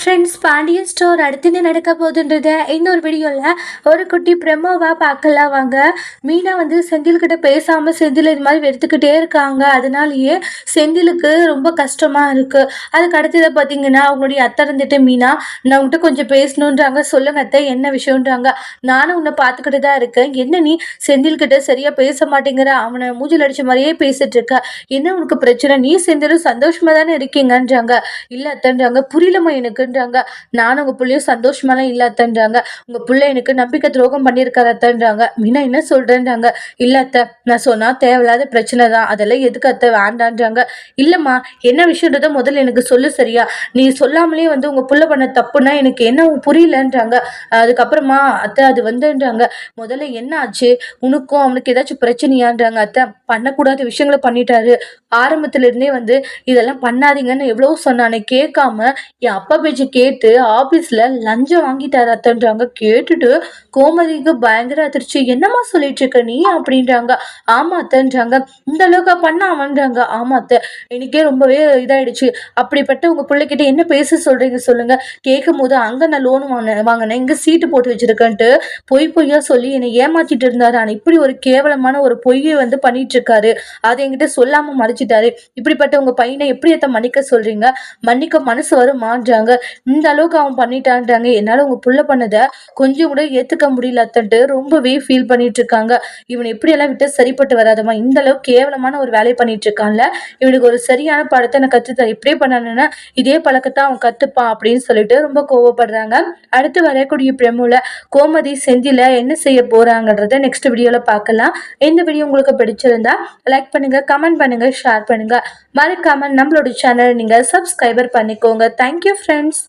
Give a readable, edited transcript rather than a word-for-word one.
Friends, Pandian store அடுத்து என்ன நடக்க போகுதுன்றத இன்னொரு வீடியோவில் ஒரு குட்டி ப்ரெமோவாக பார்க்கலாம் வாங்க. மீனா வந்து செந்தில்கிட்ட பேசாமல் செந்தில் இது மாதிரி எடுத்துக்கிட்டே இருக்காங்க. அதனாலேயே செந்திலுக்கு ரொம்ப கஷ்டமாக இருக்குது. அதுக்கு அடுத்ததை பார்த்தீங்கன்னா அவங்களுடைய அத்தை இருந்துட்டு மீனா நான் உங்கள்கிட்ட கொஞ்சம் பேசணுன்றாங்க. சொல்லுங்க அத்தை, என்ன விஷயம்ன்றாங்க. நானும் உன்னை பார்த்துக்கிட்டு தான் இருக்கேன். என்ன நீ செந்தில்கிட்ட சரியாக பேச மாட்டேங்கிற, அவனை மூஞ்சில் அடித்த மாதிரியே பேசிட்டு இருக்க, என்ன உனக்கு பிரச்சனை? நீ செந்திலும் சந்தோஷமாக தானே இருக்கீங்கன்றாங்க. இல்லை அத்தைன்றாங்க. புரியலம்மா எனக்குன்றாங்க. நானும் உங்க புள்ளையும் சந்தோஷமாலாம் இல்ல அத்தைன்றாங்க. உங்க புள்ள எனக்கு நம்பிக்கை துரோகம் பண்ணியிருக்காரு அத்தைன்றாங்க. மீனா என்ன சொல்றேன்றாங்க. இல்ல அத்தை, நான் சொன்னா தேவையில்லாத பிரச்சனை தான், அதெல்லாம் எதுக்கு அத்தை வேண்டான்றாங்க. இல்லம்மா, என்ன விஷயன்றத முதல்ல எனக்கு சொல்லு சரியா. நீ சொல்லாமலே வந்து உங்க புள்ள பண்ண தப்புன்னா எனக்கு என்ன புரியலன்றாங்க. அதுக்கப்புறமா அத்தை அது வந்துன்றாங்க. முதல்ல என்ன ஆச்சு, உனக்கும் அவனுக்கு ஏதாச்சும் பிரச்சனையான்றாங்க. அத்தை, பண்ணக்கூடாத விஷயங்களை பண்ணிட்டாரு. ஆரம்பத்துல இருந்தே வந்து இதெல்லாம் பண்ணாதீங்கன்னு எவ்வளவு சொன்னானே கேட்காம என் அப்பா பேச்சு கேட்டு ஆபீஸ்ல லஞ்சம் வாங்கிட்டாரு அத்தன்றாங்க. கேட்டுட்டு கோமதிக்கு பயங்கர அதிர்ச்சி. என்னம்மா சொல்லிட்டு இருக்க நீ அப்படின்றாங்க. ஆமா அத்தன்றாங்க. இந்த அளவுக்கு பண்ண அவன்றாங்க. ஆமா அத்தை, எனக்கே ரொம்பவே இதாயிடுச்சு. அப்படிப்பட்ட உங்க பிள்ளைகிட்ட என்ன பேச சொல்றீங்க சொல்லுங்க. கேட்கும் போது அங்க நான் லோன் வாங்கினேன், இங்க சீட்டு போட்டு வச்சிருக்கேன்ட்டு பொய்யா சொல்லி என்னை ஏமாத்திட்டு இருந்தாரு. ஆனா இப்படி ஒரு கேவலமான ஒரு பொய்யை வந்து பண்ணிட்டு இருக்காரு. அதை என்கிட்ட சொல்லாம மறைச்சிட்டாரு. இப்படிப்பட்ட உங்க பையனை எப்படி எத்த மன்னிக்க சொல்றீங்க? மன்னிக்க மனசு வருமான்றாங்க. இந்த அளவுக்கு அவன் பண்ணிட்டான்றாங்க. என்னால உங்க புள்ள பண்ணதை கொஞ்சம் கூட ஏத்துக்க முடியல அத்தன்ட்டு ரொம்பவே ஃபீல் பண்ணிட்டு இருக்காங்க. இவனை எப்படி எல்லாம் விட்டு சரிப்பட்டு வராதமா, இந்த அளவுக்கு கேவலமான ஒரு வேலை பண்ணிட்டு இருக்கான்ல, இவனுக்கு ஒரு சரியான படத்தை நான் கத்துத்தர. இப்படியே பண்ணணும்னா இதே பழக்கத்தை அவன் கத்துப்பான் அப்படின்னு சொல்லிட்டு ரொம்ப கோவப்படுறாங்க. அடுத்து வரக்கூடிய பிரமுல கோமதி செந்தில என்ன செய்ய போறாங்கன்றத நெக்ஸ்ட் வீடியோல பார்க்கலாம். இந்த வீடியோ உங்களுக்கு பிடிச்சிருந்தா லைக் பண்ணுங்க, கமெண்ட் பண்ணுங்க, ஷேர் பண்ணுங்க. மறக்காம நம்மளோட சேனல் நீங்க சப்ஸ்கிரைபர் பண்ணிக்கோங்க. Thank you friends.